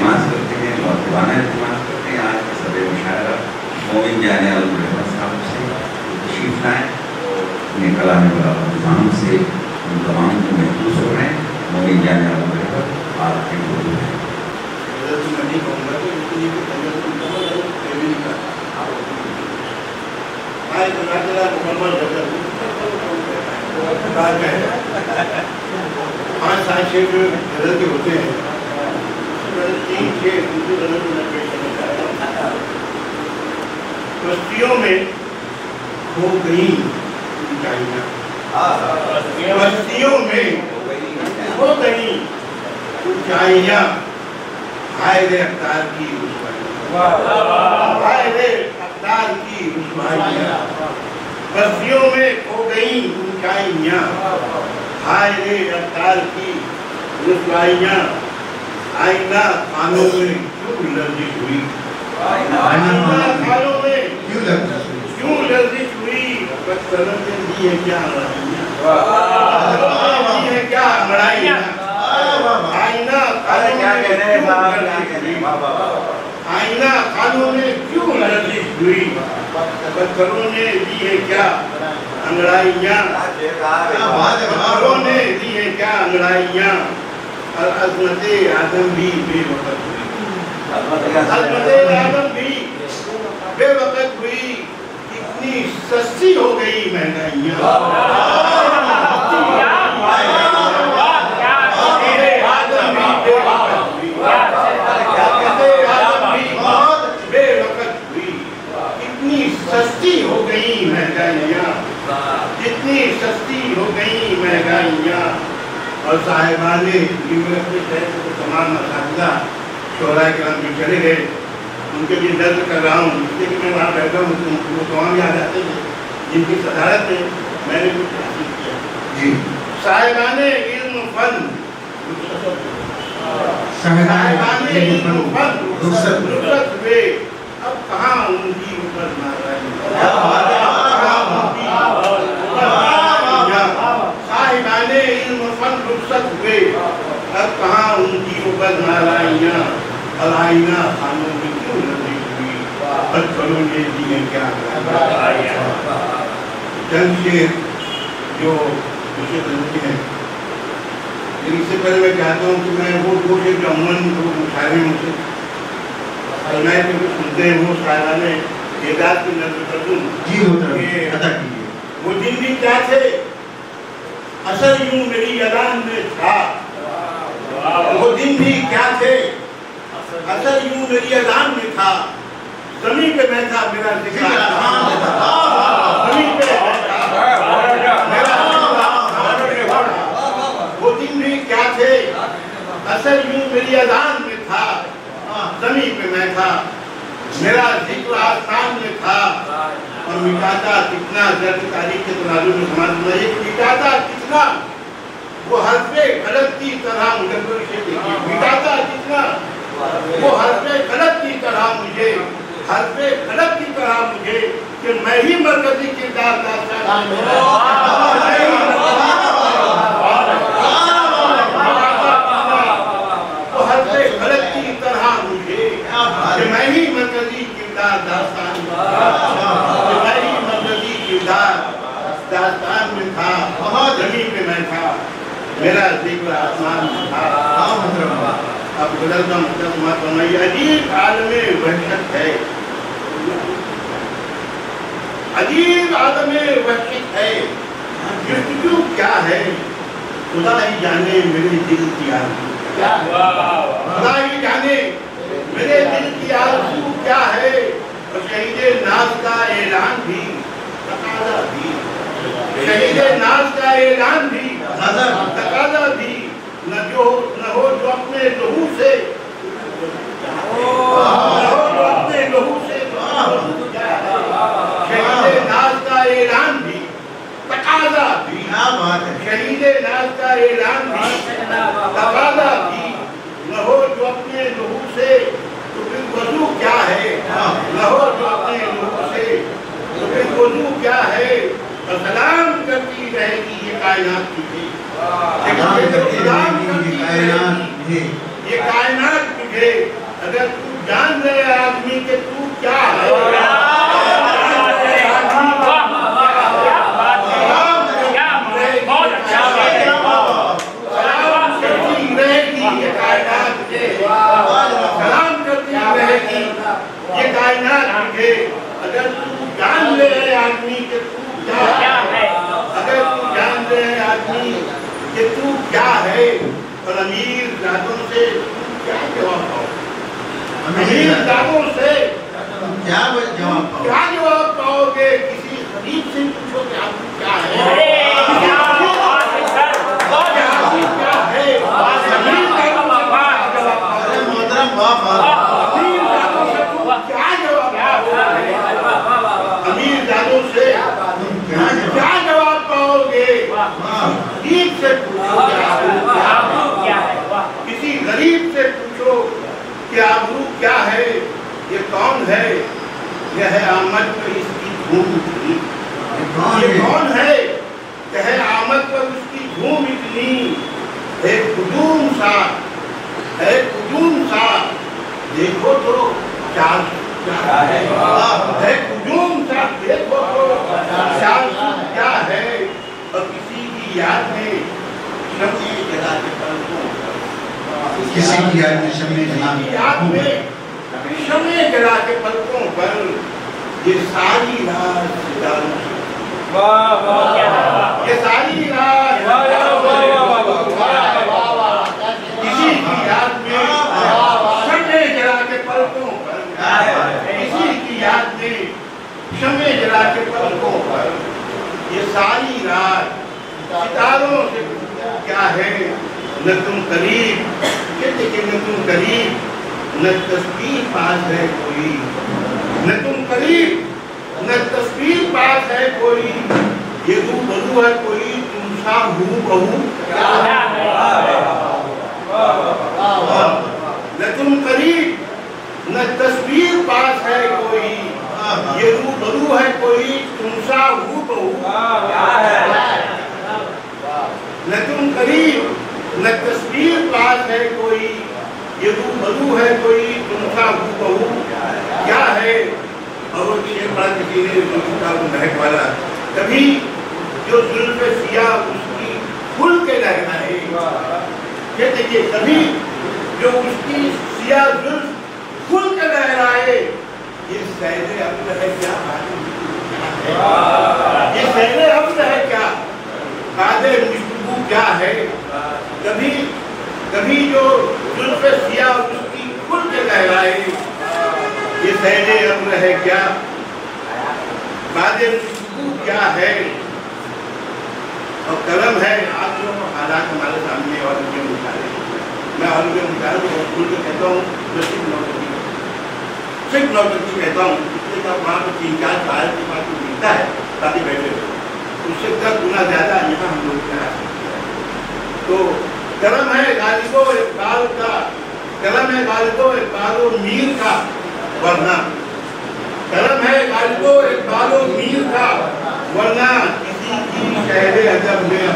التماس کرتے ہیں، مؤدبانہ التماس کرتے ہیں آج کے صدر مشاعرہ مومن جانے الرحمت صاحب سے تشریف لائیں اور اپنے کلام برآمد سے ان تمام کو محفوظ ہو رہے ہیں. مومن جانے الرحمت آپ کے موجود ہیں. میں نہیں کہوں گا کہ یہ پانچ سات چھ جو غلط ہوتے ہیں تین چھ دوسری غلط میں پیش کرنا چاہتا ہوں. بستیوں میں ہو گئی اونچائیاں، بستیوں میں ہو گئی اونچائیاں، ہائے رے اقدار کی رسوائیاں، ہائے رے اقدار کی رسوائیاں، بستیوں میں ہو گئی اونچائیاں، ہائے رے اقدار کی رسوائیاں. آئینہ خانوں میں کیوں لرزش ہوئی، آئینہ خانوں میں کیوں لرزش ہوئی، بدقلم نے دی ہے کیا انگڑائیاں، بدقلم نے دی ہے کیا انگڑائیاں. آئینہ خانوں میں کیوں لرزش ہوئی، پتھروں نے دی ہے کیا انگڑائیاں، پتھروں نے دی ہے کیا انگڑائیاں. عظمت آدم بھی بے وقت ہوئی، عظمت آدم بھی بے وقت ہوئی، اتنی سستی ہو گئی مہنگائیاں. سستی ہو گئی مہنگائیاں، جتنی سستی ہو گئی مہنگائیاں. اور صاحبان یونیورسٹی شہر کو تمام اساتذہ شعراء کرام بھی چلے گئے، ان کے لیے درد کر رہا ہوں اس لیے کہ میں وہاں بیٹھا ہوں. وہ تمام یاد آتے ہیں جن کی صدارت میں نے کچھ حاصل کیا. صاحبان علم فن صاحبان علم فن رخصت ہوئے، اب کہاں ان کی اوپر ناراضی، صاحبان علم فن رخصت ہوئے، اب کہاں ان کی اوپر نارائیاں. الائینہ خانوں میں کیوں لرزش ہوئی، پتھروں نے دی ہے کیا انگڑائیاں. چند شعر جو مجھے بنتے ہیں، لیکن اس سے پہلے میں چاہتا ہوں کہ میں وہ دو شعر جو عموماً مشاعرے میں سے فرمائے کہ وہ سنتے ہیں وہ شاعرانہ اعداد کی نظر کر دوں. وہ دن بھی کیا تھے اثر یوں میری اذان میں تھا، وہ دن بھی کیا تھے اثر یوں میری اذان میں تھا. زمین پہ بیٹھا میرا ذکر زمین پہ وہ دن بھی کیا تھے اثر یوں میری اذان میں تھا. زمین پہ میں تھا میرا ذکر آسمان میں تھا، اور مٹاتا کتنا درد تاریخ کے تناظر میں سماج میں ایک مٹاتا کتنا وہ حرف غلط کی طرح مجھے مٹاتا کتنا وہ حرف غلط کی طرح مجھے، حرف غلط کی طرح مجھے کہ میں ہی مرکزی کردار داشتا وہ حرف غلط کی طرح مجھے کہ میں ہی مرکزی کردار داستان میں ہی مرکزی کردار داستان میں تھا. زمین پہ میں تھا میرا ذکر آسمان میں تھا. اب گزرتا مقدمہ فرمائیے. عجیب عالم وحشت ہے، عجیب عالم وحشت ہے، جستجو کیا ہے خدا ہی جانے میرے دل کی آرزو، خدا ہی جانے میرے دل کی آرزو کیا ہے. اور شہید ناز کا اعلان بھی تقاضا بھی، شہید ناز کا اعلان بھی تقاضا بھی، نہ ہو جو اپنے لہو سے شہید ناز کا اعلان بھی تقاضا بھی، شہید ناز کا اعلان بھی تقاضا بھی، نہ ہو جو اپنے لہو سے تو پھر وضو کیا ہے، نہ ہو جو اپنے لہو سے تو پھر وضو کیا ہے. اور سلام کرتی رہے گی یہ کائنات کی بھی، سلام کرتی رہے گی یہ کائنات کی تجھے اگر تو جان لے آدمی کہ تو کیا ہے یہ کائنات تجھے اگر تو جان لے آدمی کہ تو کیا ہے اگر تو جان لے آدمی کہ تو کیا ہے اور امیر زادوں سے تو کیا جواب پاؤ امیر زادوں سے کیا جواب پاؤ گے کسی غریب سے پوچھو کہ آپ کیا ہے کیا جواب پاؤ گے غریب سے پوچھو کسی غریب سے پوچھو کہ آبرو کیا ہے یہ کون ہے یہ ہے آمد پر اس کی دھوم اتنی یہ کون ہے کہ ہے آمد پر اس کی دھوم اتنی ہے قدوم سا دیکھو تو کیا ہے قدوم سا دیکھو تو کیا ہے اور کسی کی یاد میں شمع جلا کے پلکوں کسی کی یاد میں شمع جلا کے پلکوں پر یہ ساری رات ستاروں سے یہ ساری رات کسی کی یاد میں شمع جلا کے پلکوں پر کسی کی یاد میں شمع جلا کے پلکوں پر یہ ساری رات ستاروں سے کیا ہے نہ تم قریب کہتے کہ نہ تم قریب نہ تصویر پاس ہے کوئی نہ تم قریب نہ تصویر پاس ہے کوئی یہ روبرو ہے کوئی تم سا ہو بہو نہ تم قریب نہ تصویر پاس ہے کوئی یہ روبرو ہے کوئی تم سا ہو بہو نہ تم قریب نہ تصویر پاس ہے کوئی یہ روبرو ہے کوئی تم سا ہو بہو کیا ہے اور وہ شیر پڑا کسی نے مہک والا کبھی جو زلف سیاہ اس کی کھل کے لہرائے کہتے کہ کبھی جو اس کی سیاہ زلف کھل کے لہرائے یہ سہر عقل ہے کیا یہ سہر عقل ہے کیا قادر مشتبو کیا ہے کبھی جو زلف سیاہ اس کی کھل کے لہرائے یہ سہر عقل ہے کیا قادر مشتبو کیا ہے اور قلم ہے آج جو حالات ہمارے سامنے اور مجھے مطالعے میں اور مجھے مطالعے کو کھل کے کہتا ہوں میں صرف نوکری کہتا ہوں اس لیے کہ وہاں پہ 3-4 سال کے بعد جو ملتا ہے تاکہ بیٹھے ہو اس سے 10 گنا زیادہ یہاں ہم لوگ کیا تو قلم ہے غالب و اقبال کا قلم ہے غالب و اقبال و میر کا ورنہ قلم ہے غالب و اقبال و میر کا ورنہ کسی کی شہر ادب میں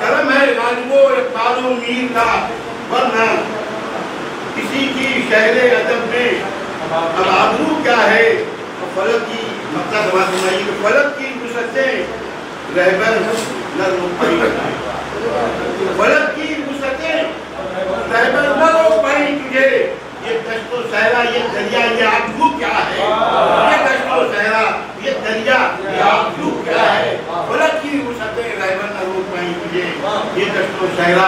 قلم ہے غالب و اقبال و میر کا ورنہ کسی کی شہر ادب میں اب آبرو کیا ہے فلک کی مطلب سمجھائیے کہ فلک کی وسعتیں رہبر نہ روک پائی فلک کی وسعتیں رہبر نہ روک پائی تجھے یہ دشت و صحرا یہ دریا یہ آبرو کیا ہے یہ دشت و صحرا یہ دریا یہ آبرو کیا ہے فلک کی وسعتیں رہبر نہ روک پائی تجھے یہ دشت و صحرا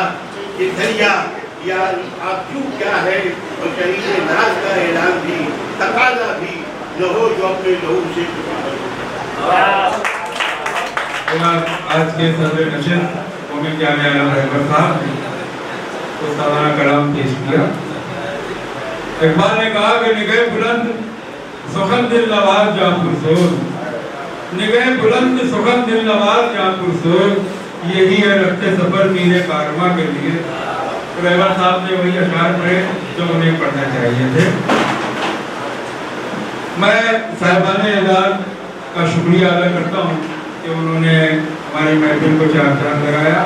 یہ دریا یا آبرو کیا ہے اور شہید ناز کا اعلان بھی تقاضا بھی لہو جو اپنے لہو سے آج کے صدر نشست مومن جامعہ رحمت صاحب نے تو سالانہ کلام پیش کیا اقبال نے کہا کہ نگہ بلند سخن دل نواز جاں پرسوز نگہ بلند سخن دل نواز جاں پرسوز یہی ہے رکھتے سفر میرے کارواں کے لیے رحمت صاحب نے وہی اشعار پڑھے جو انہیں پڑھنا چاہیے تھے میں صاحبان اعزاز کا شکریہ ادا کرتا ہوں کہ انہوں نے ہماری محفل کو چار چاند لگایا